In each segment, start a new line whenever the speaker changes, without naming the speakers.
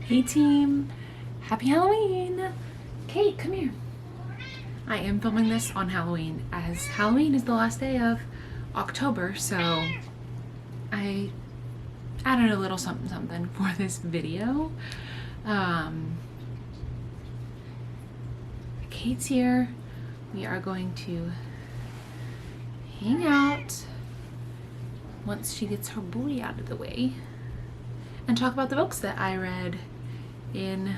Hey team, happy Halloween! Kate, come here. I am filming this on Halloween as Halloween is the last day of October, so I added a little something for this video. Kate's here. We are going to hang out once she gets her booty out of the way and talk about the books that I read in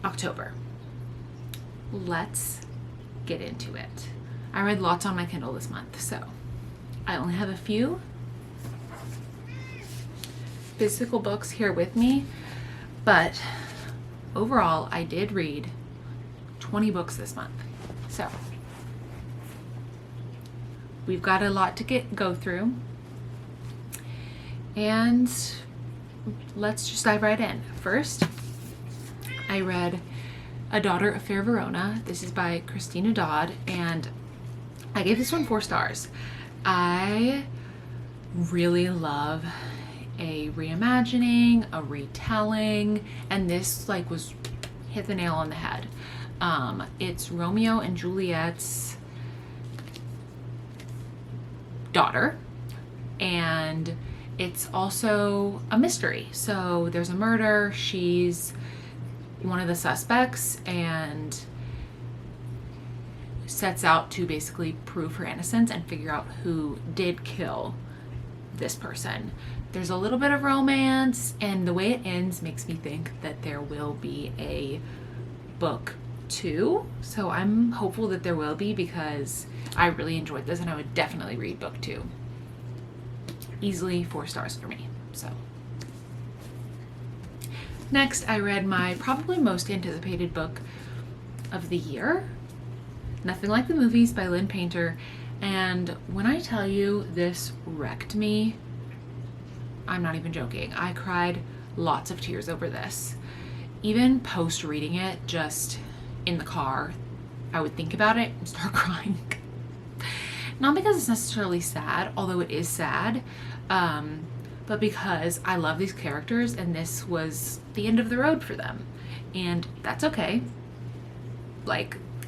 October. Let's get into it. I read lots on my Kindle this month, so I only have a few physical books here with me, but overall I did read 20 books this month. So we've got a lot to go through, and let's just dive right in. First, I read A Daughter of Fair Verona. This is by Christina Dodd, and I gave this one 4 stars. I really love a reimagining, a retelling, and this was hit the nail on the head. It's Romeo and Juliet's daughter, and it's also a mystery. So there's a murder, she's one of the suspects, and sets out to basically prove her innocence and figure out who did kill this person. There's a little bit of romance, and the way it ends makes me think that there will be a book 2. So I'm hopeful that there will be, because I really enjoyed this and I would definitely read book 2. Easily 4 stars for me. So next, I read my probably most anticipated book of the year, Nothing Like the Movies by Lynn Painter. And when I tell you this wrecked me, I'm not even joking. I cried lots of tears over this. Even post reading it, just in the car, I would think about it and start crying. Not because it's necessarily sad, although it is sad, but because I love these characters and this was the end of the road for them. And that's okay.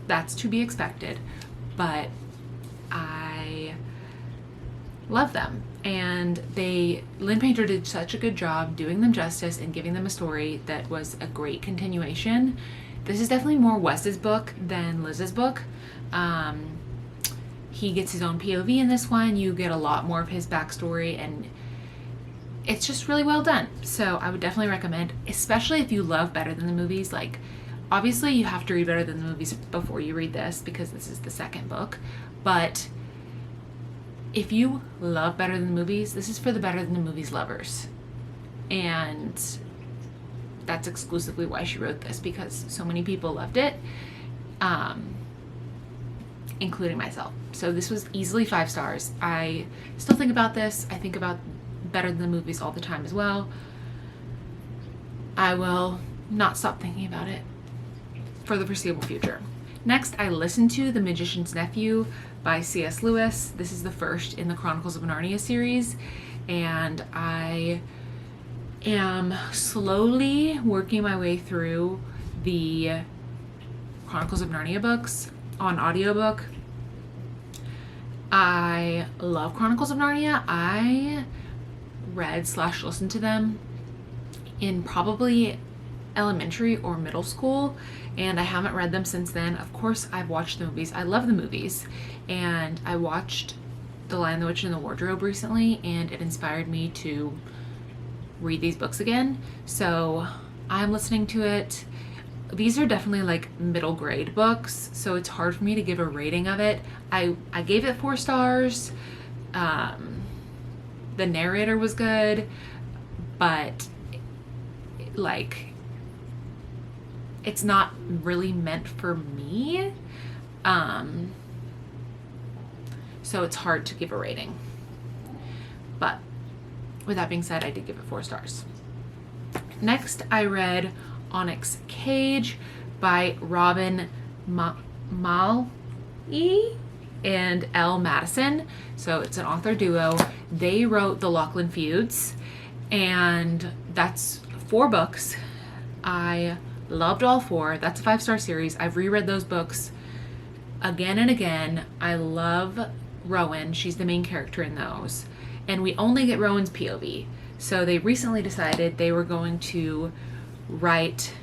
That's to be expected, but I love them. And Lynn Painter did such a good job doing them justice and giving them a story that was a great continuation. This is definitely more Wes's book than Liz's book. He gets his own POV in this one. You get a lot more of his backstory, and it's just really well done. So I would definitely recommend, especially if you love Better Than the Movies. Obviously you have to read Better Than the Movies before you read this, because this is the second book. But if you love Better Than the Movies, this is for the Better Than the Movies lovers. And that's exclusively why she wrote this, because so many people loved it, including myself. So this was easily 5 stars. I still think about this. I think about Better Than the Movies all the time as well. I will not stop thinking about it for the foreseeable future. Next, I listened to The Magician's Nephew by C.S. Lewis. This is the first in the Chronicles of Narnia series, and I am slowly working my way through the Chronicles of Narnia books on audiobook. I love Chronicles of Narnia. I read/listened to them in probably elementary or middle school, and I haven't read them since then. Of course, I've watched the movies. I love the movies, and I watched The Lion, the Witch, and the Wardrobe recently, and it inspired me to read these books again. So I'm listening to it. These are definitely middle grade books, so it's hard for me to give a rating of it. I gave it 4 stars. The narrator was good, but it's not really meant for me. So it's hard to give a rating. But with that being said, I did give it 4 stars. Next, I read Onyx Cage by Robin Malley and Elle Madison. So it's an author duo. They wrote The Lachlan Feuds, and that's 4 books. I loved all 4. That's a 5-star series. I've reread those books again and again. I love Rowan. She's the main character in those. And we only get Rowan's POV. So they recently decided they were going to write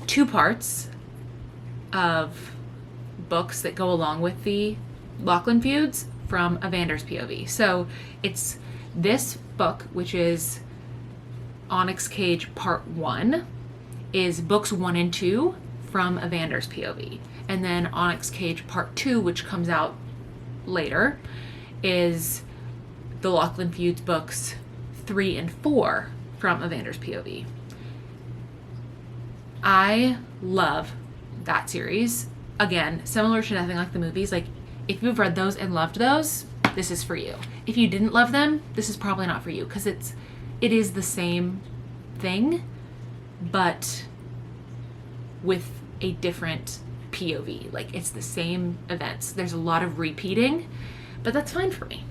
2 parts of books that go along with the Lachlan feuds from Evander's POV. So it's this book, which is Onyx Cage Part 1, is books 1 and 2 from Evander's POV. And then Onyx Cage Part 2, which comes out later, is the Lachlan feuds books 3 and 4 from Evander's POV. I love that series. Again, similar to Nothing Like the Movies. Like, if you've read those and loved those, this is for you. If you didn't love them, this is probably not for you, because it is the same thing, but with a different POV. Like, it's the same events. There's a lot of repeating, but that's fine for me.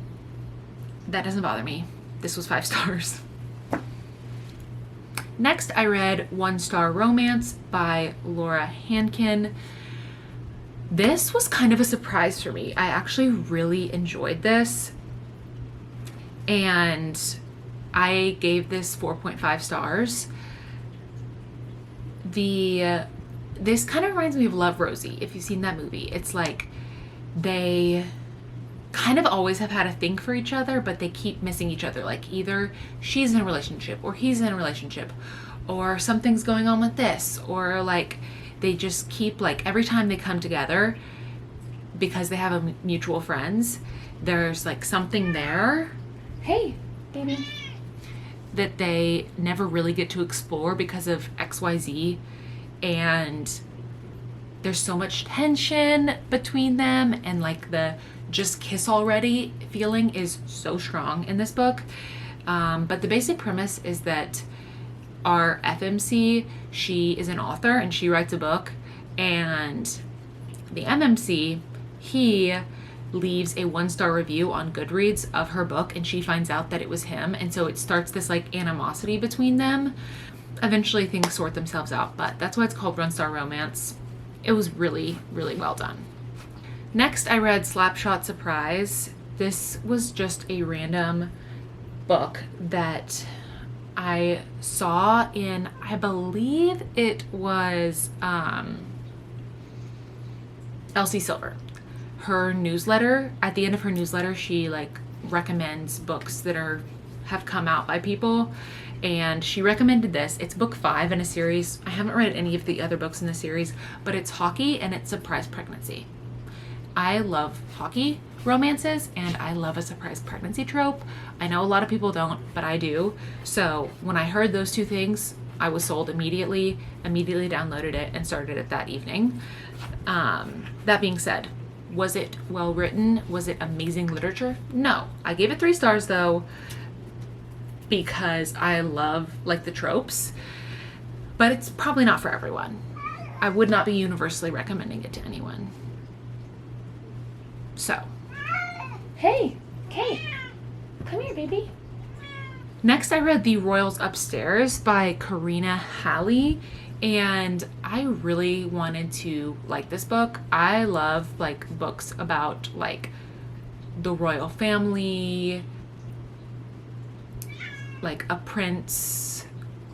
That doesn't bother me. This was 5 stars. Next, I read 1-Star Romance by Laura Hankin. This was kind of a surprise for me. I actually really enjoyed this, and I gave this 4.5 stars. This kind of reminds me of Love, Rosie, if you've seen that movie. It's like they kind of always have had a thing for each other, but they keep missing each other. Like, either she's in a relationship or he's in a relationship, or something's going on with this, or like they just keep, like, every time they come together, because they have a mutual friends, there's like something there, hey baby, that they never really get to explore because of XYZ. And there's so much tension between them, and like the just kiss already feeling is so strong in this book. But the basic premise is that our FMC, she is an author and she writes a book, and the MMC, he leaves a 1-star review on Goodreads of her book, and she finds out that it was him, and so it starts this like animosity between them. Eventually things sort themselves out, but that's why it's called 1-Star Romance. It was really, really well done. Next, I read Slapshot Surprise. This was just a random book that I saw in, I believe it was Elsie Silver. Her newsletter, at the end of her newsletter, she like recommends books that have come out by people, and she recommended this. It's book 5 in a series. I haven't read any of the other books in the series, but it's hockey and it's surprise pregnancy. I love hockey romances, and I love a surprise pregnancy trope. I know a lot of people don't, but I do. So when I heard those 2 things, I was sold immediately downloaded it and started it that evening. That being said, was it well written? Was it amazing literature? No. I gave it 3 stars though, because I love like the tropes, but it's probably not for everyone. I would not be universally recommending it to anyone. So, hey, Kate, come here, baby. Next, I read The Royals Upstairs by Karina Halley, and I really wanted to like this book. I love like books about like the royal family, like a prince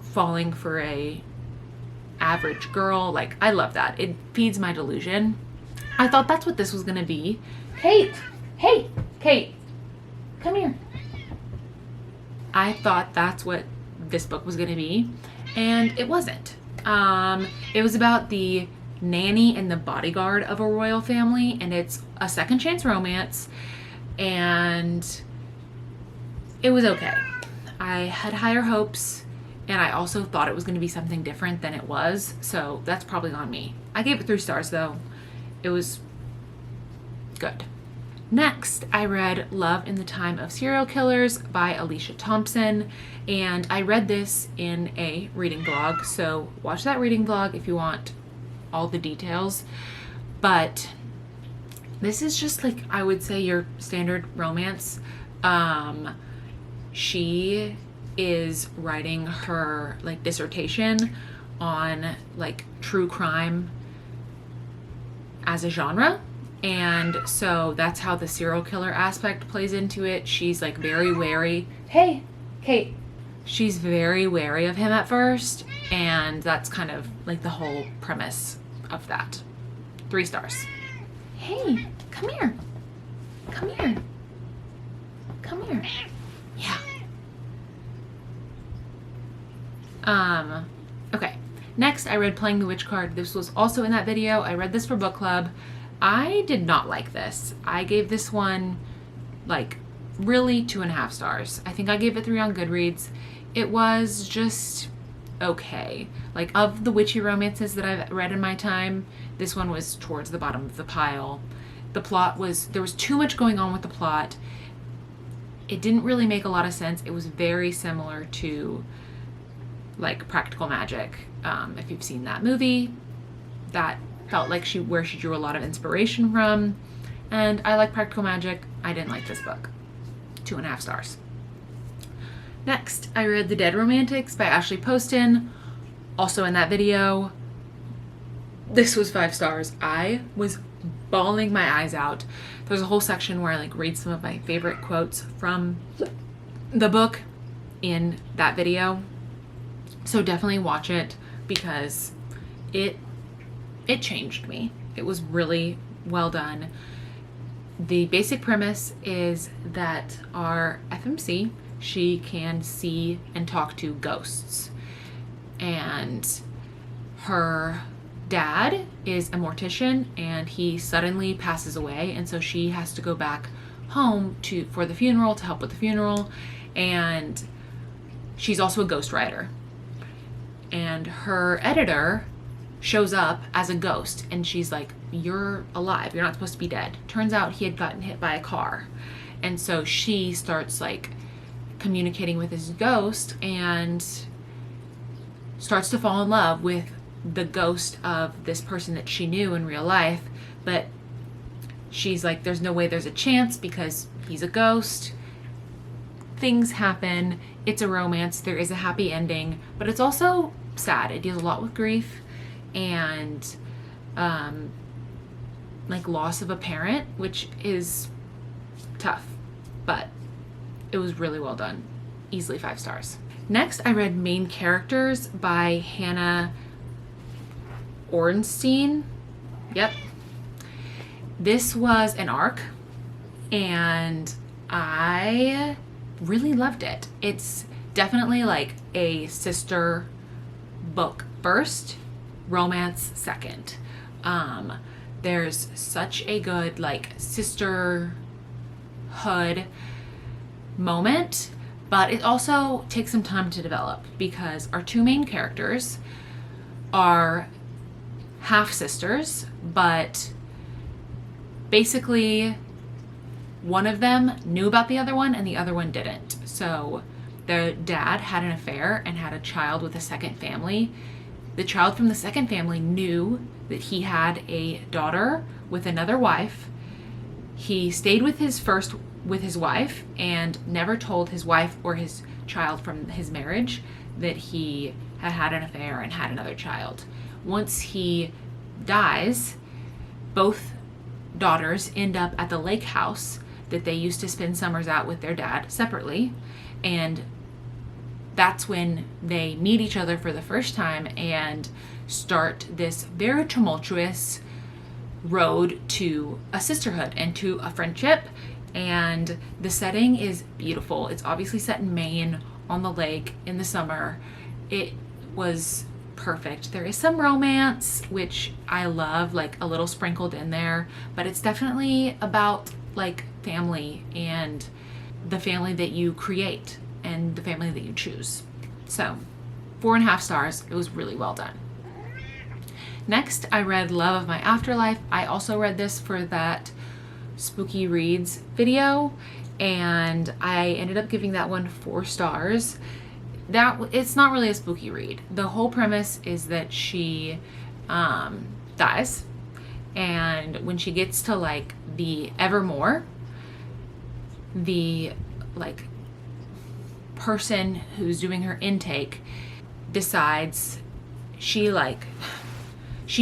falling for a average girl. Like, I love that. It feeds my delusion. I thought that's what this was gonna be. Kate, hey, Kate, come here. I thought that's what this book was gonna be, and it wasn't. It was about the nanny and the bodyguard of a royal family, and it's a second chance romance, and it was okay. I had higher hopes, and I also thought it was going to be something different than it was, so that's probably on me. I gave it 3 stars though. It was good. Next, I read Love in the Time of Serial Killers by Alicia Thompson, and I read this in a reading blog, so watch that reading blog if you want all the details. But this is just like, I would say, your standard romance. She is writing her like dissertation on like true crime as a genre. And so that's how the serial killer aspect plays into it. She's like very wary. Hey, Kate. She's very wary of him at first, and that's kind of like the whole premise of that. 3 stars. Hey, come here. Come here. Come here. Yeah. Okay. Next, I read Playing the Witch card. This was also in that video. I read this for book club. I did not like this. I gave this one like really 2.5 stars. I think I gave it 3 on Goodreads. It was just okay. Like, of the witchy romances that I've read in my time, this one was towards the bottom of the pile. The plot was, there was too much going on with the plot. It didn't really make a lot of sense. It was very similar to like Practical Magic. If you've seen that movie, that felt like where she drew a lot of inspiration from. And I like Practical Magic. I didn't like this book. 2.5 stars. Next, I read The Dead Romantics by Ashley Poston, also in that video. This was 5 stars. I was bawling my eyes out. There's a whole section where I like read some of my favorite quotes from the book in that video. So definitely watch it because it changed me. It was really well done. The basic premise is that our FMC, she can see and talk to ghosts. And her dad is a mortician and he suddenly passes away, and so she has to go back home for the funeral, to help with the funeral. And she's also a ghostwriter. And her editor shows up as a ghost and she's like, "You're alive, you're not supposed to be dead." Turns out he had gotten hit by a car. And so she starts like communicating with his ghost and starts to fall in love with the ghost of this person that she knew in real life. But she's like, there's no way there's a chance because he's a ghost. Things happen. It's a romance. There is a happy ending, but it's also sad. It deals a lot with grief and like loss of a parent, which is tough, but it was really well done. Easily 5 stars. Next, I read Main Characters by Hannah Ornstein. Yep. This was an arc and I really loved it. It's definitely like a sister book first, romance second. There's such a good like sisterhood moment, but it also takes some time to develop because our 2 main characters are half sisters, but basically one of them knew about the other one and the other one didn't. So the dad had an affair and had a child with a second family. The child from the second family knew that he had a daughter with another wife. He stayed with his wife and never told his wife or his child from his marriage that he had an affair and had another child. Once he dies, both daughters end up at the lake house that they used to spend summers at with their dad separately, and that's when they meet each other for the first time and start this very tumultuous road to a sisterhood and to a friendship. And the setting is beautiful. It's obviously set in Maine on the lake in the summer. It was perfect. There is some romance, which I love, like a little sprinkled in there, but it's definitely about like family and the family that you create and the family that you choose. So 4.5 stars. It was really well done. Next, I read Love of My Afterlife. I also read this for that Spooky Reads video, and I ended up giving that one 4 stars. It's not really a spooky read. The whole premise is that she dies, and when she gets to like the Evermore, the person who's doing her intake decides she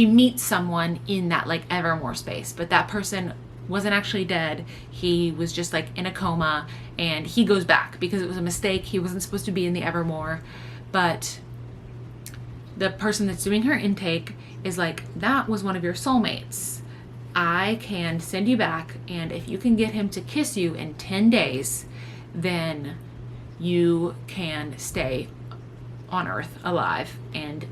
meets someone in that like Evermore space, but that person wasn't actually dead. He was just like in a coma, and he goes back because it was a mistake. He wasn't supposed to be in the Evermore, but the person that's doing her intake is like, that was one of your soulmates. I can send you back, and if you can get him to kiss you in 10 days, then you can stay on Earth alive and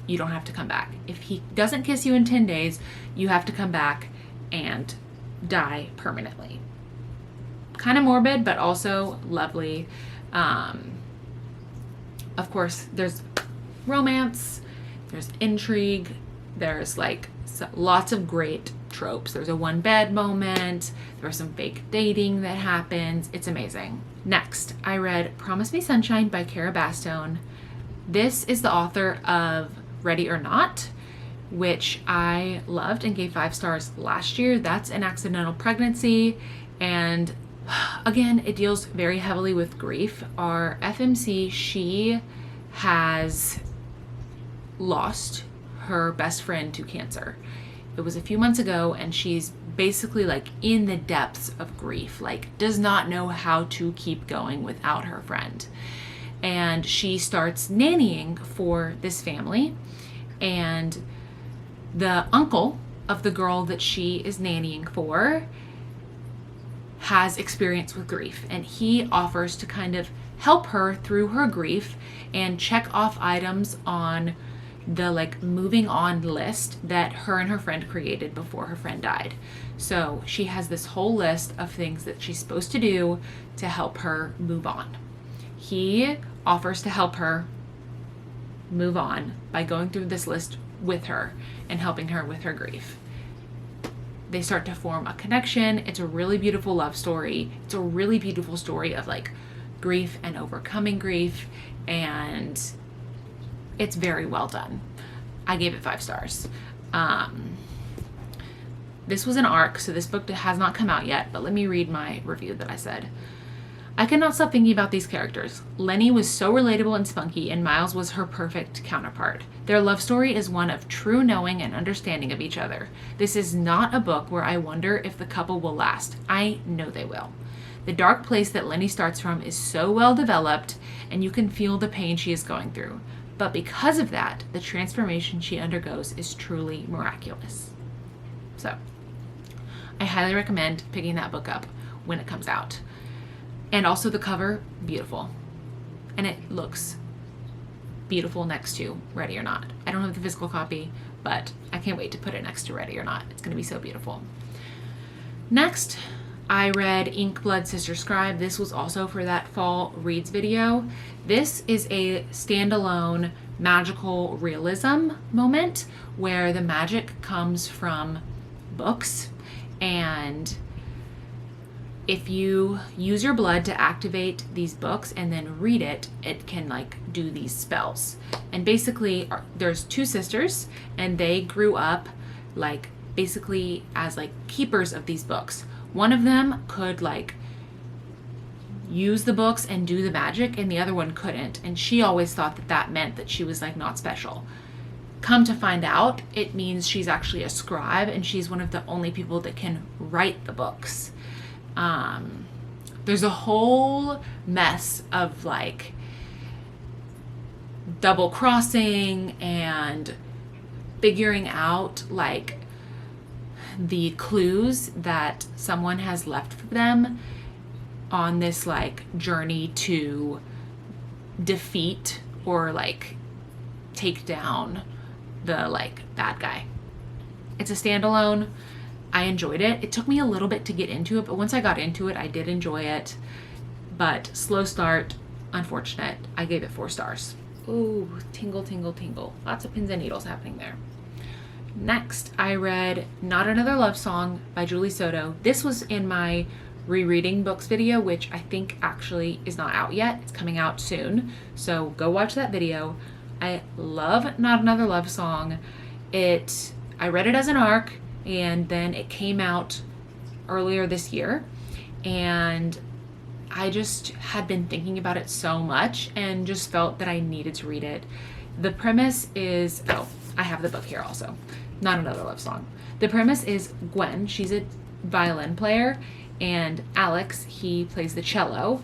you don't have to come back. If he doesn't kiss you in 10 days, you have to come back and die permanently. Kind of morbid, but also lovely. Of course, there's romance, there's intrigue, there's like lots of great tropes. There's a one bed moment, there's some fake dating that happens. It's amazing. Next, I read Promise Me Sunshine by Cara Bastone. This is the author of Ready or Not, which I loved and gave 5 stars last year. That's an accidental pregnancy, and again, it deals very heavily with grief. Our FMC, she has lost her best friend to cancer. It was a few months ago, and she's basically like in the depths of grief, like does not know how to keep going without her friend. And she starts nannying for this family, and the uncle of the girl that she is nannying for has experience with grief, and he offers to kind of help her through her grief and check off items on the like moving on list that her and her friend created before her friend died. So she has this whole list of things that she's supposed to do to help her move on. He offers to help her move on by going through this list with her and helping her with her grief. They start to form a connection. It's a really beautiful love story. It's a really beautiful story of like grief and overcoming grief, and it's very well done. I gave it 5 stars. This was an ARC, so this book has not come out yet, but let me read my review that I said. I could not stop thinking about these characters. Lenny was so relatable and spunky, and Miles was her perfect counterpart. Their love story is one of true knowing and understanding of each other. This is not a book where I wonder if the couple will last. I know they will. The dark place that Lenny starts from is so well developed, and you can feel the pain she is going through. But because of that, the transformation she undergoes is truly miraculous. So, I highly recommend picking that book up when it comes out. And also the cover, beautiful. And it looks beautiful next to Ready or Not. I don't have the physical copy, but I can't wait to put it next to Ready or Not. It's going to be so beautiful. Next, I read Ink Blood Sister Scribe. This was also for that fall reads video. This is a standalone magical realism moment where the magic comes from books, and if you use your blood to activate these books and then read it, it can like do these spells. And basically there's 2 sisters, and they grew up like basically as like keepers of these books. One of them could like use the books and do the magic, and the other one couldn't. And she always thought that that meant that she was like not special. Come to find out, it means she's actually a scribe, and she's one of the only people that can write the books. There's a whole mess of like double crossing and figuring out like the clues that someone has left for them on this like journey to defeat or like take down the like bad guy. It's a standalone. I enjoyed it. It took me a little bit to get into it, but once I got into it, I did enjoy it. But slow start, unfortunate. I gave it 4 stars. Ooh, tingle, tingle, tingle. Lots of pins and needles happening there. Next, I read Not Another Love Song by Julie Soto. This was in my rereading books video, which I think actually is not out yet. It's coming out soon, so go watch that video. I love Not Another Love Song. I read it as an ARC, and then it came out earlier this year, and I just had been thinking about it so much and just felt that I needed to read it. The premise is, oh, I have the book here also, not another love song. The premise is Gwen, she's a violin player, and Alex, he plays the cello.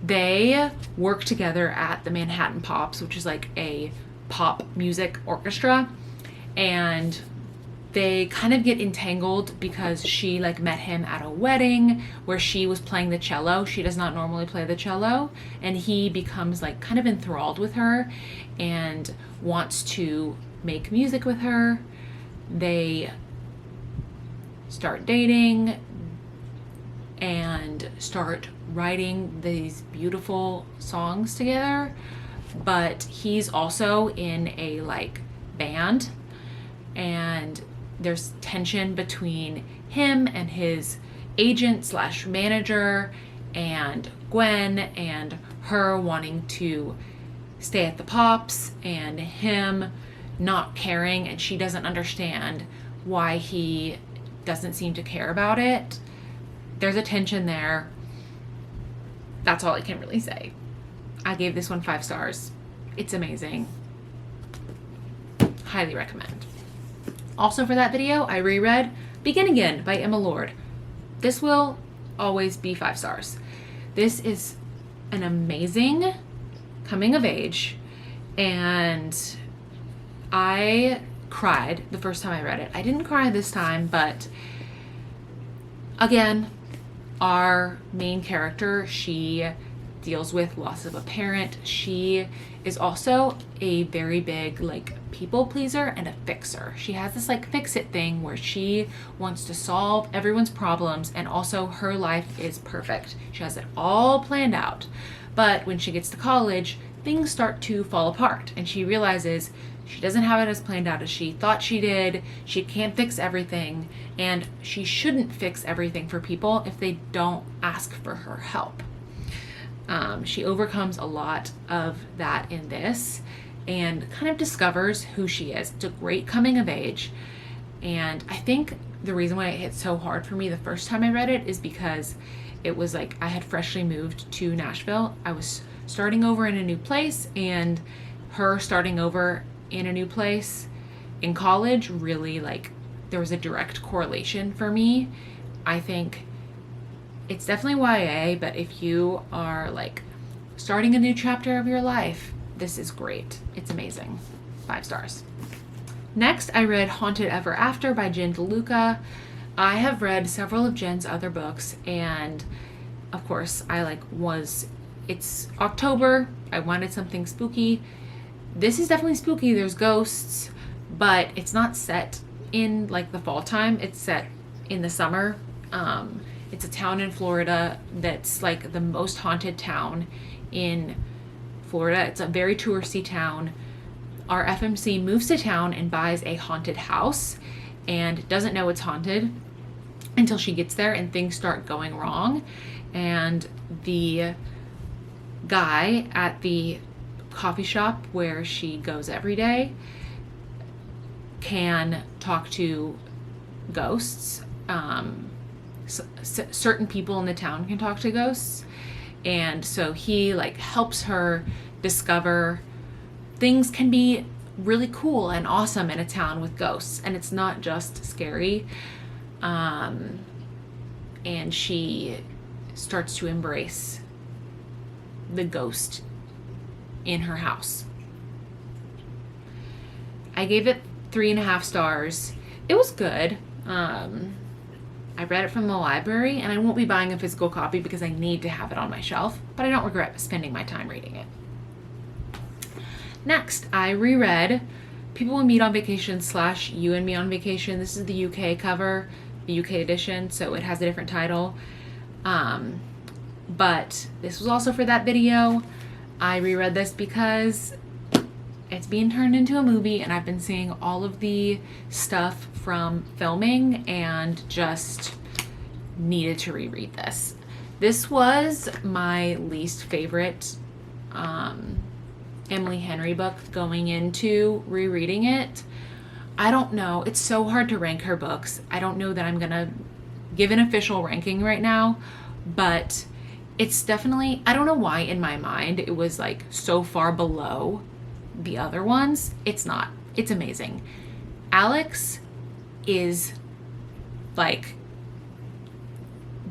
They work together at the Manhattan Pops, which is like a pop music orchestra, and they kind of get entangled because she like met him at a wedding where she was playing the cello. She does not normally play the cello, and he becomes like kind of enthralled with her and wants to make music with her. They start dating and start writing these beautiful songs together, but he's also in a like band, and there's tension between him and his agent slash manager and Gwen, and her wanting to stay at the Pops and him not caring, and she doesn't understand why he doesn't seem to care about it. There's a tension there. That's all I can really say. I gave this one 5 stars. It's amazing. Highly recommend. Also for that video, I reread Begin Again by Emma Lord. This will always be 5 stars. This is an amazing coming of age, and I cried the first time I read it. I didn't cry this time, but again, our main character, she deals with loss of a parent. She is also a very big like people pleaser and a fixer. She has this like fix it thing where she wants to solve everyone's problems, and also her life is perfect. She has it all planned out. But when she gets to college, things start to fall apart, and she realizes she doesn't have it as planned out as she thought she did. She can't fix everything, and she shouldn't fix everything for people if they don't ask for her help. She overcomes a lot of that in this and kind of discovers who she is. It's a great coming of age, and I think the reason why it hit so hard for me the first time I read it is because it was like I had freshly moved to Nashville. I was starting over in a new place, and her starting over in a new place in college really like there was a direct correlation for me. I think it's definitely YA, but if you are like starting a new chapter of your life, this is great. It's amazing. 5 stars. Next, I read Haunted Ever After by Jen DeLuca. I have read several of Jen's other books, and of course it's October. I wanted something spooky. This is definitely spooky. There's ghosts, but it's not set in like the fall time. It's set in the summer. It's a town in Florida that's like the most haunted town in Florida. It's a very touristy town. Our FMC moves to town and buys a haunted house and doesn't know it's haunted until she gets there, and things start going wrong. And the guy at the coffee shop where she goes every day can talk to ghosts. Certain people in the town can talk to ghosts, and so he like helps her discover things can be really cool and awesome in a town with ghosts, and it's not just scary. And she starts to embrace the ghost in her house. I gave it 3.5 stars. It was good. I read it from the library, and I won't be buying a physical copy because I need to have it on my shelf, but I don't regret spending my time reading it. Next, I reread People We Meet on Vacation / You and Me on Vacation. This is the UK cover, the UK edition, so it has a different title. But this was also for that video. I reread this because it's being turned into a movie, and I've been seeing all of the stuff from filming and just needed to reread this. This was my least favorite Emily Henry book going into rereading it. I don't know. It's so hard to rank her books. I don't know that I'm gonna give an official ranking right now, but It's definitely, I don't know why in my mind it was like so far below the other ones. It's not. It's amazing. Alex is like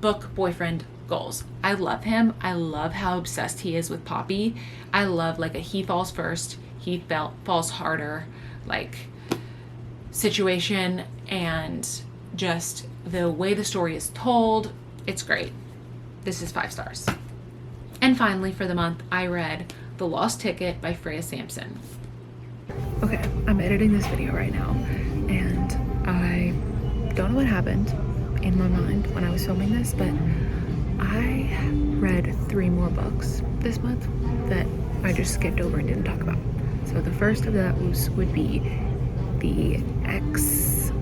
book boyfriend goals. I love him. I love how obsessed he is with Poppy. I love like a he falls first, he falls harder like situation, and just the way the story is told. It's great. This is 5 stars. And finally, for the month, I read The Lost Ticket by Freya Sampson. Okay, I'm editing this video right now, and I don't know what happened in my mind when I was filming this, but I read 3 more books this month that I just skipped over and didn't talk about. So the first of that would be The Ex-Vows.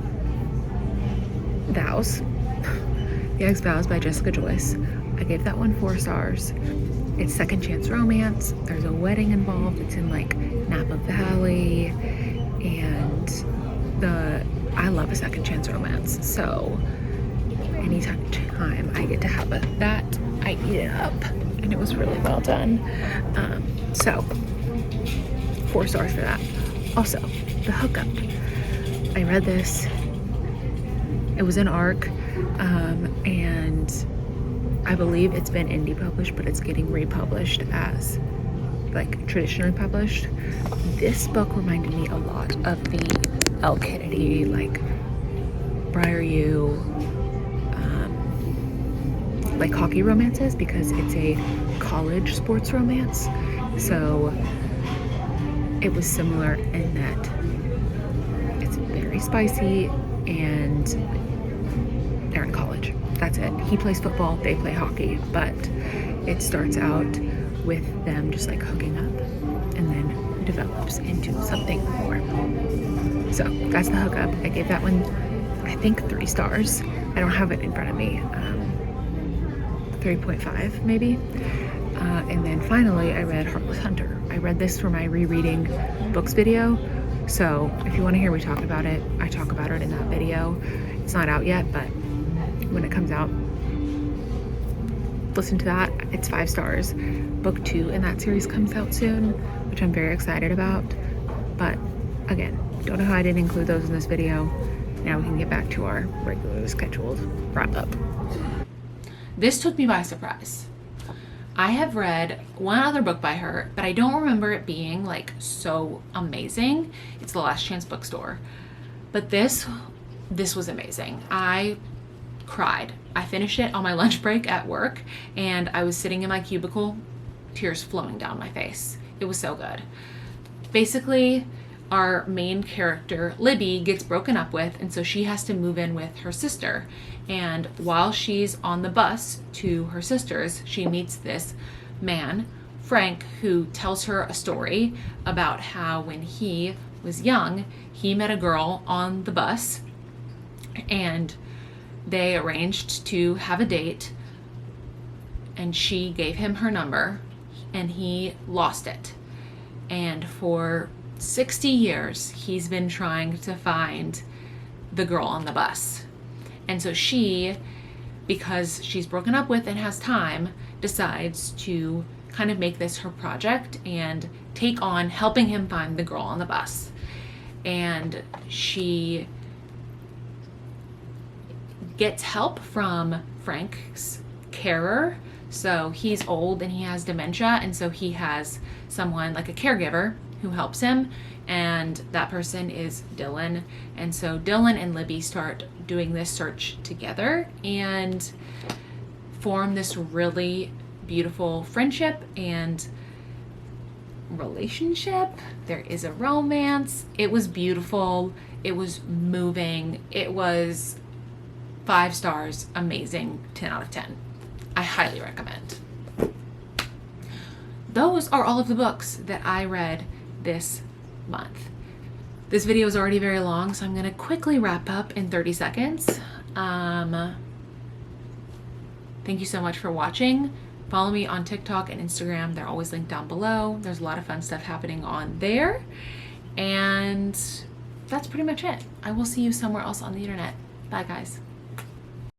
The Ex-Vows by Jessica Joyce. I gave that one 4 stars. It's second chance romance. There's a wedding involved. It's in like Napa Valley, and I love a second chance romance. So anytime I get to have that, I eat it up, and it was really well done. So 4 stars for that. Also, The Hookup. I read this. It was an ARC, and I believe it's been indie published, but it's getting republished as like traditionally published. This book reminded me a lot of the Elle Kennedy, like Briar U, like hockey romances, because it's a college sports romance. So it was similar in that it's very spicy, and they're in college. That's it. He plays football, they play hockey, but it starts out with them just like hooking up and then develops into something more. So that's The Hookup. I gave that one, I think, 3 stars. I don't have it in front of me. 3.5 maybe. And then finally I read Heartless Hunter. I read this for my rereading books video. So if you want to hear me talk about it, I talk about it in that video. It's not out yet, but when it comes out, listen to that. It's 5 stars. Book 2 in that series comes out soon, which I'm very excited about. But again, don't know how I didn't include those in this video. Now we can get back to our regularly scheduled wrap up. This took me by surprise. I have read one other book by her, but I don't remember it being like so amazing. It's The Last Chance Bookstore. But this was amazing. I cried. I finished it on my lunch break at work, and I was sitting in my cubicle, tears flowing down my face. It was so good. Basically, our main character, Libby, gets broken up with, and so she has to move in with her sister. And while she's on the bus to her sister's, she meets this man, Frank, who tells her a story about how when he was young, he met a girl on the bus, and they arranged to have a date, and she gave him her number, and he lost it. And for 60 years, he's been trying to find the girl on the bus. And so she, because she's broken up with and has time, decides to kind of make this her project and take on helping him find the girl on the bus. And she gets help from Frank's carer. So he's old and he has dementia, and so he has someone like a caregiver who helps him, and that person is Dylan. And so Dylan and Libby start doing this search together and form this really beautiful friendship and relationship. There is a romance. It was beautiful. It was moving. It was 5 stars, amazing, 10 out of 10. I highly recommend. Those are all of the books that I read this month. This video is already very long, so I'm going to quickly wrap up in 30 seconds. Thank you so much for watching. Follow me on TikTok and Instagram. They're always linked down below. There's a lot of fun stuff happening on there. And that's pretty much it. I will see you somewhere else on the internet. Bye, guys.